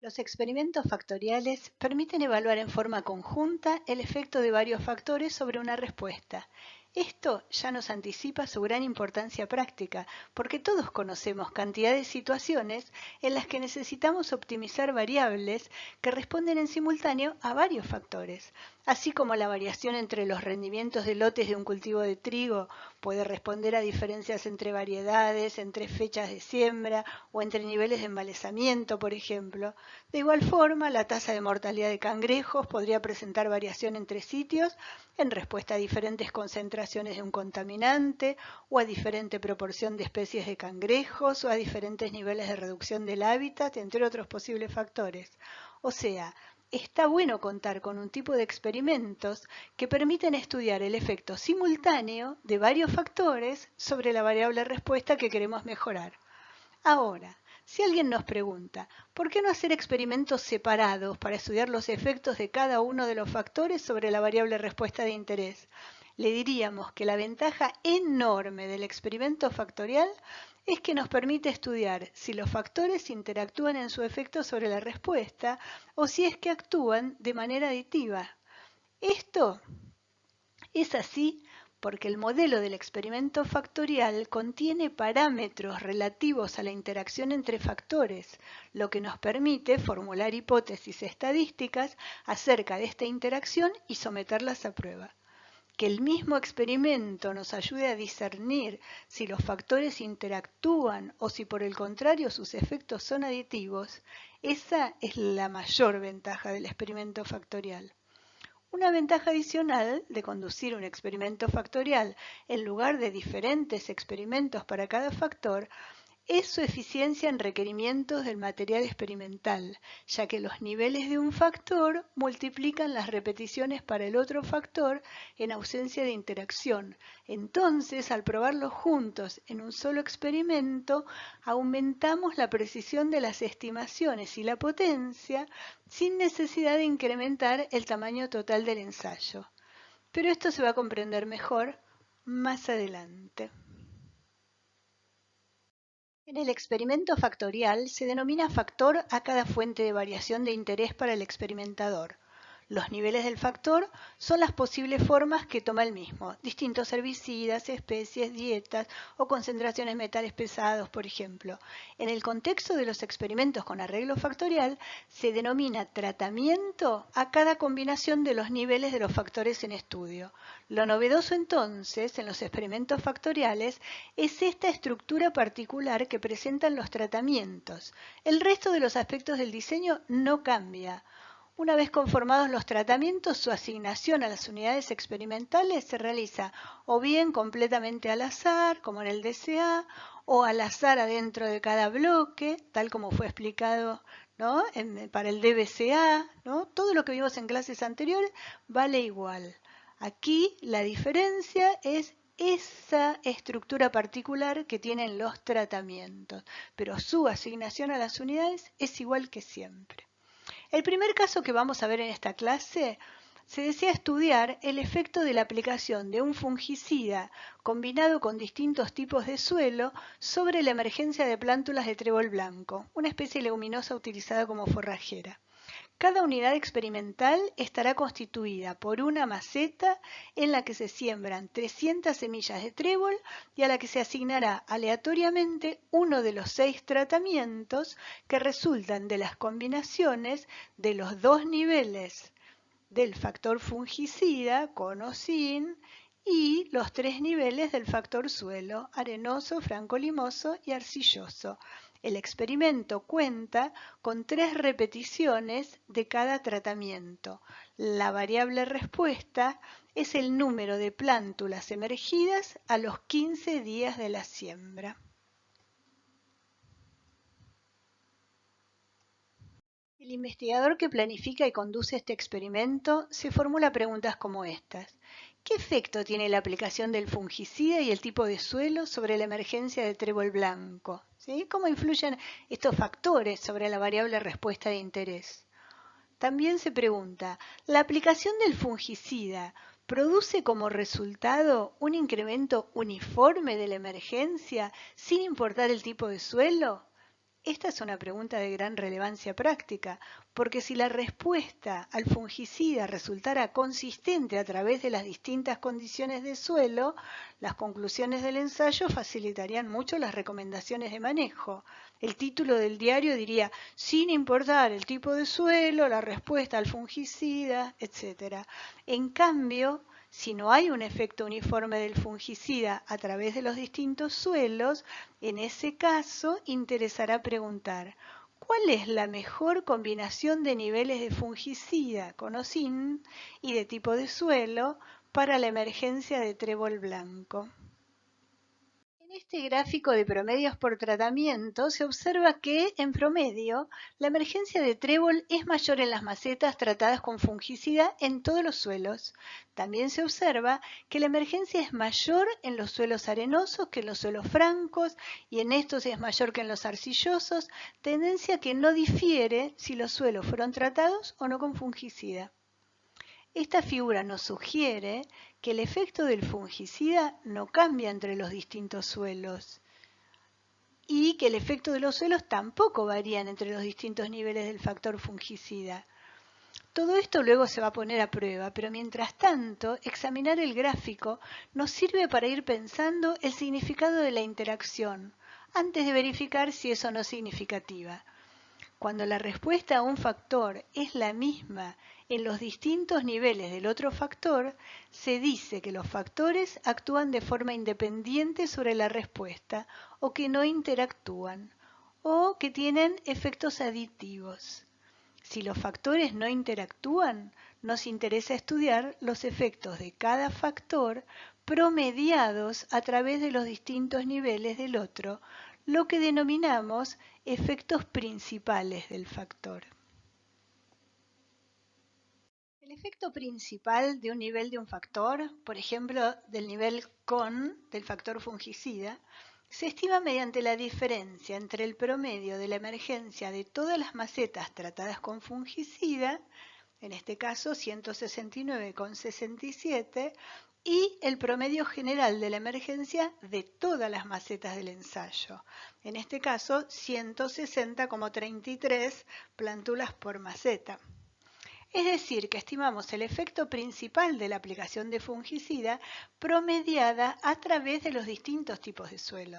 Los experimentos factoriales permiten evaluar en forma conjunta el efecto de varios factores sobre una respuesta. Esto ya nos anticipa su gran importancia práctica, porque todos conocemos cantidad de situaciones en las que necesitamos optimizar variables que responden en simultáneo a varios factores, así como la variación entre los rendimientos de lotes de un cultivo de trigo puede responder a diferencias entre variedades, entre fechas de siembra o entre niveles de embalezamiento, por ejemplo. De igual forma, la tasa de mortalidad de cangrejos podría presentar variación entre sitios en respuesta a diferentes concentraciones de un contaminante o a diferente proporción de especies de cangrejos o a diferentes niveles de reducción del hábitat, entre otros posibles factores. O sea, está bueno contar con un tipo de experimentos que permiten estudiar el efecto simultáneo de varios factores sobre la variable respuesta que queremos mejorar. Ahora, si alguien nos pregunta, ¿por qué no hacer experimentos separados para estudiar los efectos de cada uno de los factores sobre la variable respuesta de interés? Le diríamos que la ventaja enorme del experimento factorial es que nos permite estudiar si los factores interactúan en su efecto sobre la respuesta o si es que actúan de manera aditiva. Esto es así porque el modelo del experimento factorial contiene parámetros relativos a la interacción entre factores, lo que nos permite formular hipótesis estadísticas acerca de esta interacción y someterlas a prueba. Que el mismo experimento nos ayude a discernir si los factores interactúan o si por el contrario sus efectos son aditivos, esa es la mayor ventaja del experimento factorial. Una ventaja adicional de conducir un experimento factorial en lugar de diferentes experimentos para cada factor es su eficiencia en requerimientos del material experimental, ya que los niveles de un factor multiplican las repeticiones para el otro factor en ausencia de interacción. Entonces, al probarlos juntos en un solo experimento, aumentamos la precisión de las estimaciones y la potencia sin necesidad de incrementar el tamaño total del ensayo. Pero esto se va a comprender mejor más adelante. En el experimento factorial se denomina factor a cada fuente de variación de interés para el experimentador. Los niveles del factor son las posibles formas que toma el mismo, distintos herbicidas, especies, dietas o concentraciones de metales pesados, por ejemplo. En el contexto de los experimentos con arreglo factorial, se denomina tratamiento a cada combinación de los niveles de los factores en estudio. Lo novedoso entonces en los experimentos factoriales es esta estructura particular que presentan los tratamientos. El resto de los aspectos del diseño no cambia. Una vez conformados los tratamientos, su asignación a las unidades experimentales se realiza o bien completamente al azar, como en el DCA, o al azar adentro de cada bloque, tal como fue explicado, ¿no? Para el DBCA, ¿no? Todo lo que vimos en clases anteriores vale igual. Aquí la diferencia es esa estructura particular que tienen los tratamientos, pero su asignación a las unidades es igual que siempre. El primer caso que vamos a ver en esta clase se desea estudiar el efecto de la aplicación de un fungicida combinado con distintos tipos de suelo sobre la emergencia de plántulas de trébol blanco, una especie leguminosa utilizada como forrajera. Cada unidad experimental estará constituida por una maceta en la que se siembran 300 semillas de trébol y a la que se asignará aleatoriamente uno de los 6 tratamientos que resultan de las combinaciones de los dos niveles del factor fungicida, con o sin, y los 3 niveles del factor suelo, arenoso, franco-limoso y arcilloso. El experimento cuenta con 3 repeticiones de cada tratamiento. La variable respuesta es el número de plántulas emergidas a los 15 días de la siembra. El investigador que planifica y conduce este experimento se formula preguntas como estas. ¿Qué efecto tiene la aplicación del fungicida y el tipo de suelo sobre la emergencia de trébol blanco? ¿Sí? ¿Cómo influyen estos factores sobre la variable respuesta de interés? También se pregunta, ¿la aplicación del fungicida produce como resultado un incremento uniforme de la emergencia sin importar el tipo de suelo? Esta es una pregunta de gran relevancia práctica, porque si la respuesta al fungicida resultara consistente a través de las distintas condiciones de suelo, las conclusiones del ensayo facilitarían mucho las recomendaciones de manejo. El título del diario diría, sin importar el tipo de suelo, la respuesta al fungicida, etc. En cambio, si no hay un efecto uniforme del fungicida a través de los distintos suelos, en ese caso interesará preguntar, ¿cuál es la mejor combinación de niveles de fungicida con o sin y de tipo de suelo para la emergencia de trébol blanco? En este gráfico de promedios por tratamiento se observa que, en promedio, la emergencia de trébol es mayor en las macetas tratadas con fungicida en todos los suelos. También se observa que la emergencia es mayor en los suelos arenosos que en los suelos francos y en estos es mayor que en los arcillosos, tendencia que no difiere si los suelos fueron tratados o no con fungicida. Esta figura nos sugiere que el efecto del fungicida no cambia entre los distintos suelos y que el efecto de los suelos tampoco varía entre los distintos niveles del factor fungicida. Todo esto luego se va a poner a prueba, pero mientras tanto, examinar el gráfico nos sirve para ir pensando el significado de la interacción, antes de verificar si es o no significativa. Cuando la respuesta a un factor es la misma en los distintos niveles del otro factor, se dice que los factores actúan de forma independiente sobre la respuesta o que no interactúan o que tienen efectos aditivos. Si los factores no interactúan, nos interesa estudiar los efectos de cada factor promediados a través de los distintos niveles del otro, lo que denominamos efectos principales del factor. El efecto principal de un nivel de un factor, por ejemplo, del nivel con del factor fungicida, se estima mediante la diferencia entre el promedio de la emergencia de todas las macetas tratadas con fungicida, en este caso 169,67, y el promedio general de la emergencia de todas las macetas del ensayo, en este caso 160,33 plántulas por maceta. Es decir, que estimamos el efecto principal de la aplicación de fungicida promediada a través de los distintos tipos de suelo.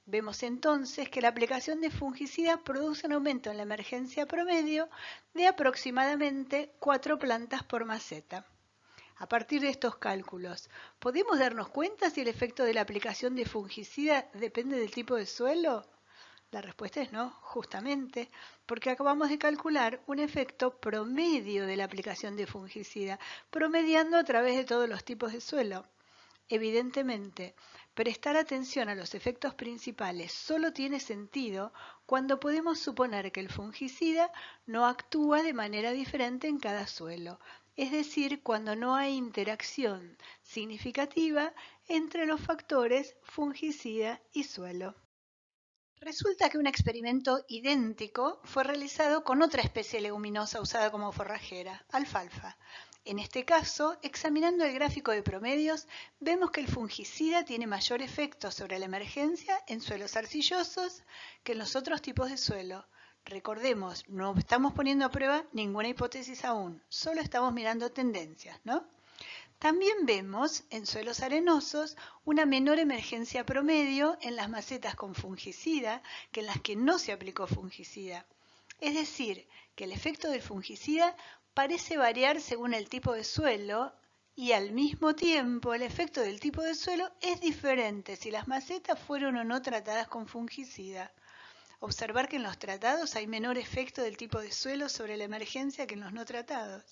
Vemos entonces que la aplicación de fungicida produce un aumento en la emergencia promedio de aproximadamente 4 plantas por maceta. A partir de estos cálculos, ¿podemos darnos cuenta si el efecto de la aplicación de fungicida depende del tipo de suelo? La respuesta es no, justamente, porque acabamos de calcular un efecto promedio de la aplicación de fungicida, promediando a través de todos los tipos de suelo. Evidentemente, prestar atención a los efectos principales solo tiene sentido cuando podemos suponer que el fungicida no actúa de manera diferente en cada suelo, es decir, cuando no hay interacción significativa entre los factores fungicida y suelo. Resulta que un experimento idéntico fue realizado con otra especie leguminosa usada como forrajera, alfalfa. En este caso, examinando el gráfico de promedios, vemos que el fungicida tiene mayor efecto sobre la emergencia en suelos arcillosos que en los otros tipos de suelo. Recordemos, no estamos poniendo a prueba ninguna hipótesis aún, solo estamos mirando tendencias, ¿no? También vemos en suelos arenosos una menor emergencia promedio en las macetas con fungicida que en las que no se aplicó fungicida. Es decir, que el efecto del fungicida parece variar según el tipo de suelo y al mismo tiempo el efecto del tipo de suelo es diferente si las macetas fueron o no tratadas con fungicida. Observar que en los tratados hay menor efecto del tipo de suelo sobre la emergencia que en los no tratados.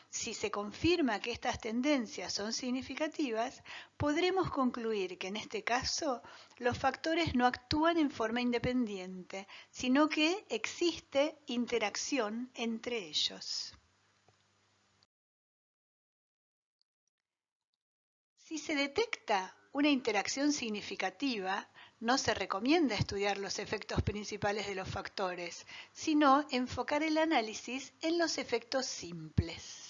Si se confirma que estas tendencias son significativas, podremos concluir que en este caso los factores no actúan en forma independiente, sino que existe interacción entre ellos. Si se detecta una interacción significativa, no se recomienda estudiar los efectos principales de los factores, sino enfocar el análisis en los efectos simples.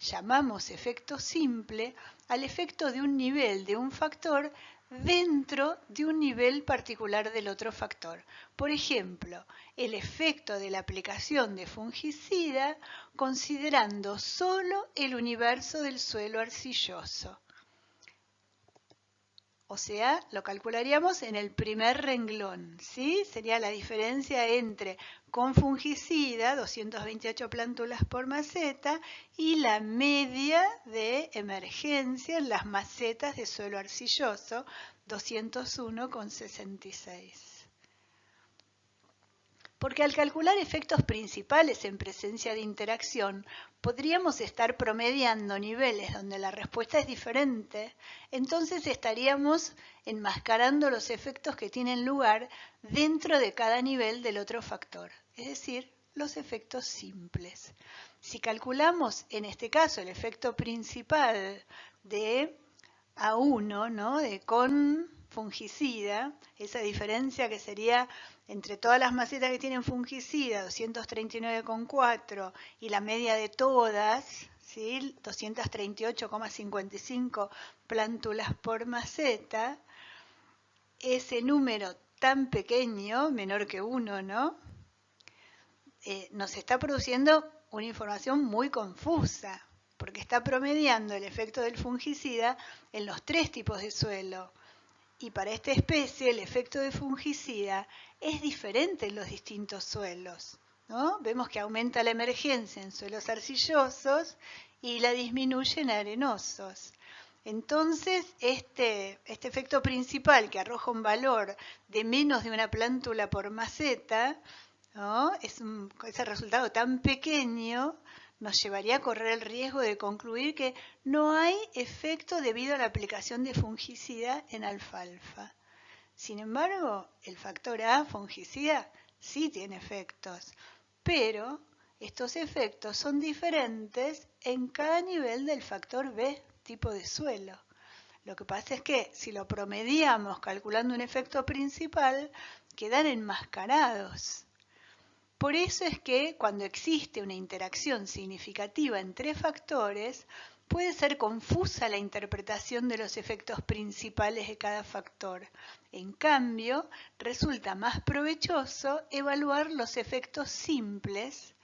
Llamamos efecto simple al efecto de un nivel de un factor dentro de un nivel particular del otro factor. Por ejemplo, el efecto de la aplicación de fungicida considerando solo el universo del suelo arcilloso. O sea, lo calcularíamos en el primer renglón, ¿sí? Sería la diferencia entre con fungicida, 228 plántulas por maceta, y la media de emergencia en las macetas de suelo arcilloso, 201,66. Porque al calcular efectos principales en presencia de interacción, podríamos estar promediando niveles donde la respuesta es diferente, entonces estaríamos enmascarando los efectos que tienen lugar dentro de cada nivel del otro factor, es decir, los efectos simples. Si calculamos en este caso el efecto principal de A1, ¿no? De con fungicida, esa diferencia que sería entre todas las macetas que tienen fungicida, 239,4, y la media de todas, ¿sí? 238,55 plántulas por maceta, ese número tan pequeño, menor que 1, ¿no? Nos está produciendo una información muy confusa, porque está promediando el efecto del fungicida en los 3 tipos de suelo. Y para esta especie el efecto de fungicida es diferente en los distintos suelos, ¿no? Vemos que aumenta la emergencia en suelos arcillosos y la disminuye en arenosos. Entonces, este efecto principal que arroja un valor de menos de una plántula por maceta, ¿no? Ese resultado tan pequeño nos llevaría a correr el riesgo de concluir que no hay efecto debido a la aplicación de fungicida en alfalfa. Sin embargo, el factor A, fungicida, sí tiene efectos, pero estos efectos son diferentes en cada nivel del factor B, tipo de suelo. Lo que pasa es que si lo promediamos calculando un efecto principal, quedan enmascarados. Por eso es que cuando existe una interacción significativa entre factores, puede ser confusa la interpretación de los efectos principales de cada factor. En cambio, resulta más provechoso evaluar los efectos simples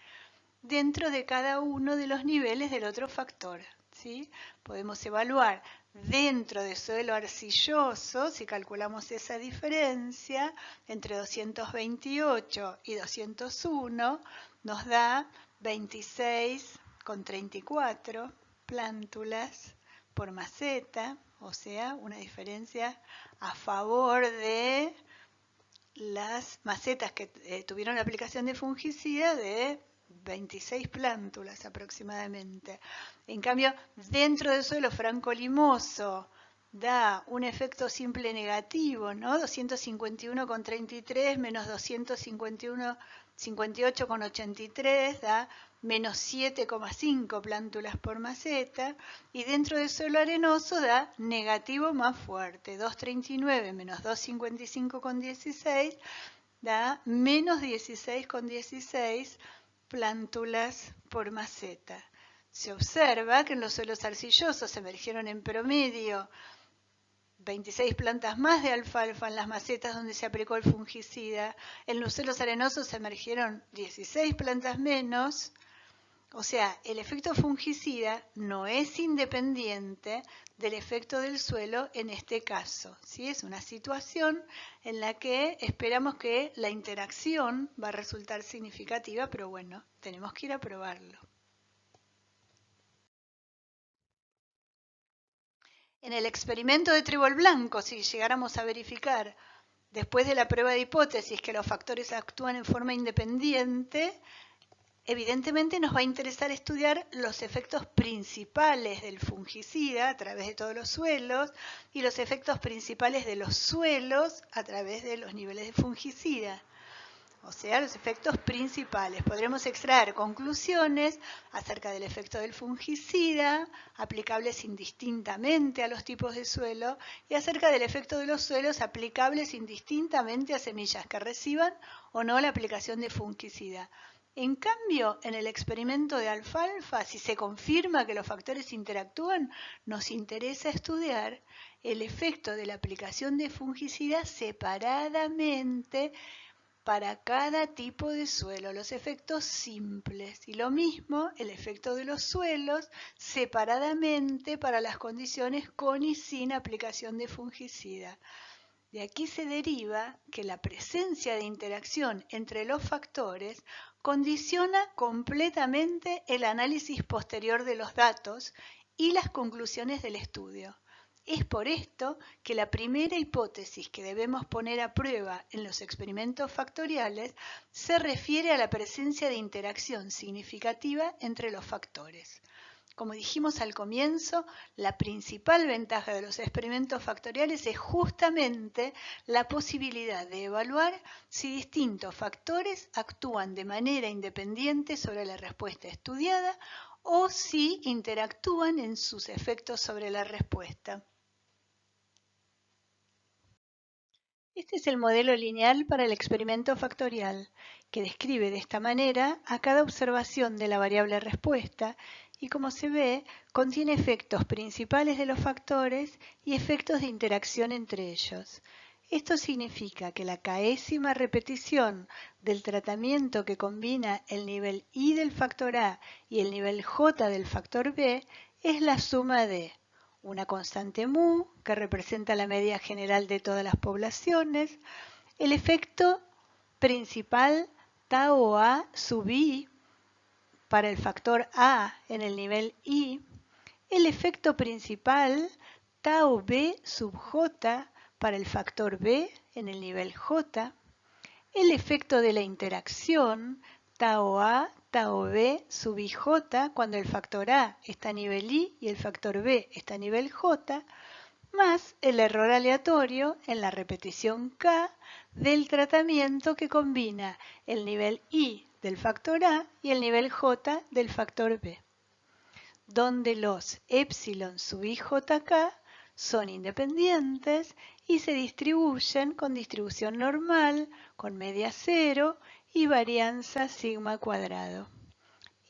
dentro de cada uno de los niveles del otro factor, ¿sí? Podemos evaluar dentro de suelo arcilloso, si calculamos esa diferencia entre 228 y 201, nos da 26,34 plántulas por maceta, o sea, una diferencia a favor de las macetas que tuvieron la aplicación de fungicida de 26 plántulas aproximadamente. En cambio, dentro del suelo franco-limoso da un efecto simple negativo, ¿no? 251,33 menos 258,83 da menos 7,5 plántulas por maceta, y dentro del suelo arenoso da negativo más fuerte, 239 menos 255,16 da menos 16,16 plántulas por maceta. Se observa que en los suelos arcillosos emergieron en promedio 26 plantas más de alfalfa en las macetas donde se aplicó el fungicida. En los suelos arenosos emergieron 16 plantas menos. O sea, el efecto fungicida no es independiente del efecto del suelo en este caso, ¿sí? Es una situación en la que esperamos que la interacción va a resultar significativa, pero bueno, tenemos que ir a probarlo. En el experimento de trébol blanco, si llegáramos a verificar después de la prueba de hipótesis que los factores actúan en forma independiente, evidentemente nos va a interesar estudiar los efectos principales del fungicida a través de todos los suelos y los efectos principales de los suelos a través de los niveles de fungicida. O sea, los efectos principales. Podremos extraer conclusiones acerca del efecto del fungicida, aplicables indistintamente a los tipos de suelo, y acerca del efecto de los suelos aplicables indistintamente a semillas que reciban o no la aplicación de fungicida. En cambio, en el experimento de alfalfa, si se confirma que los factores interactúan, nos interesa estudiar el efecto de la aplicación de fungicida separadamente para cada tipo de suelo, los efectos simples. Y lo mismo, el efecto de los suelos separadamente para las condiciones con y sin aplicación de fungicida. De aquí se deriva que la presencia de interacción entre los factores condiciona completamente el análisis posterior de los datos y las conclusiones del estudio. Es por esto que la primera hipótesis que debemos poner a prueba en los experimentos factoriales se refiere a la presencia de interacción significativa entre los factores. Como dijimos al comienzo, la principal ventaja de los experimentos factoriales es justamente la posibilidad de evaluar si distintos factores actúan de manera independiente sobre la respuesta estudiada o si interactúan en sus efectos sobre la respuesta. Este es el modelo lineal para el experimento factorial, que describe de esta manera a cada observación de la variable respuesta y, como se ve, contiene efectos principales de los factores y efectos de interacción entre ellos. Esto significa que la késima repetición del tratamiento que combina el nivel I del factor A y el nivel J del factor B es la suma de una constante mu, que representa la media general de todas las poblaciones, el efecto principal tau A sub I para el factor A en el nivel I, el efecto principal tau B sub J para el factor B en el nivel J, el efecto de la interacción tau A, tau B sub IJ cuando el factor A está a nivel I y el factor B está a nivel J, más el error aleatorio en la repetición K del tratamiento que combina el nivel I del factor A y el nivel J del factor B, donde los epsilon sub IJK son independientes y se distribuyen con distribución normal, con media cero y varianza sigma cuadrado.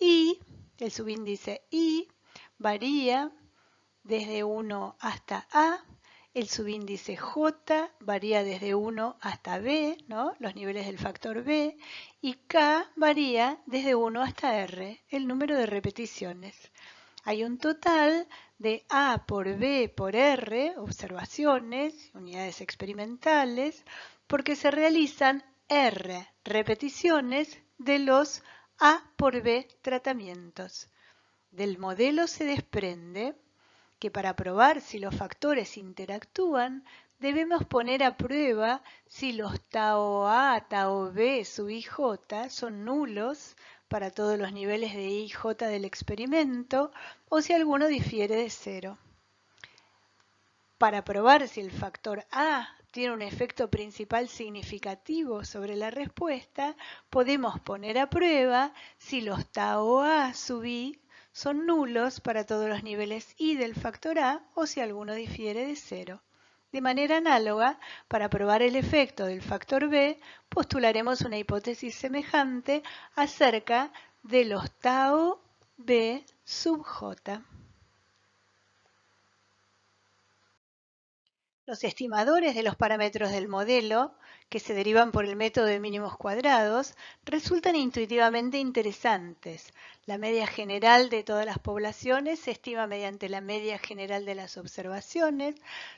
Y el subíndice I varía desde 1 hasta A, el subíndice J varía desde 1 hasta B, ¿no? Los niveles del factor B, y K varía desde 1 hasta R, el número de repeticiones. Hay un total de A por B por R, observaciones, unidades experimentales, porque se realizan R repeticiones de los A por B tratamientos. Del modelo se desprende que para probar si los factores interactúan, debemos poner a prueba si los tau A, tau B sub IJ son nulos para todos los niveles de IJ del experimento o si alguno difiere de cero. Para probar si el factor A tiene un efecto principal significativo sobre la respuesta, podemos poner a prueba si los tau A sub I son nulos para todos los niveles I del factor A o si alguno difiere de cero. De manera análoga, para probar el efecto del factor B, postularemos una hipótesis semejante acerca de los tau B sub J. Los estimadores de los parámetros del modelo, que se derivan por el método de mínimos cuadrados, resultan intuitivamente interesantes. La media general de todas las poblaciones se estima mediante la media general de las observaciones.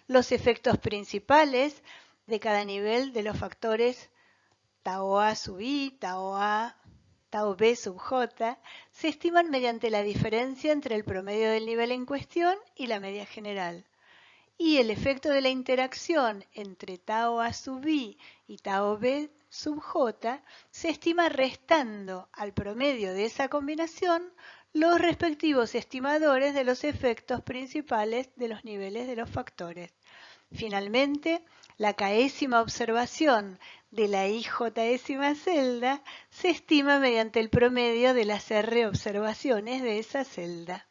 Los efectos principales de cada nivel de los factores tau A sub I, tau B sub J, se estiman mediante la diferencia entre el promedio del nivel en cuestión y la media general. Y el efecto de la interacción entre tau A sub I y tau B sub J se estima restando al promedio de esa combinación los respectivos estimadores de los efectos principales de los niveles de los factores. Finalmente, la késima observación de la IJésima celda se estima mediante el promedio de las R observaciones de esa celda.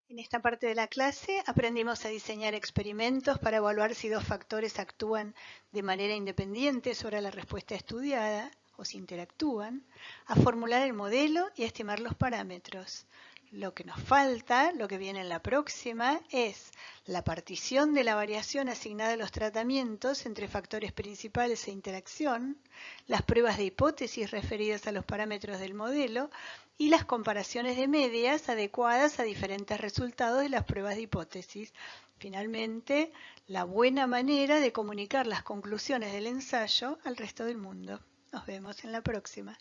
En esta parte de la clase aprendimos a diseñar experimentos para evaluar si dos factores actúan de manera independiente sobre la respuesta estudiada o si interactúan, a formular el modelo y a estimar los parámetros. Lo que nos falta, lo que viene en la próxima, es la partición de la variación asignada a los tratamientos entre factores principales e interacción, las pruebas de hipótesis referidas a los parámetros del modelo y las comparaciones de medias adecuadas a diferentes resultados de las pruebas de hipótesis. Finalmente, la buena manera de comunicar las conclusiones del ensayo al resto del mundo. Nos vemos en la próxima.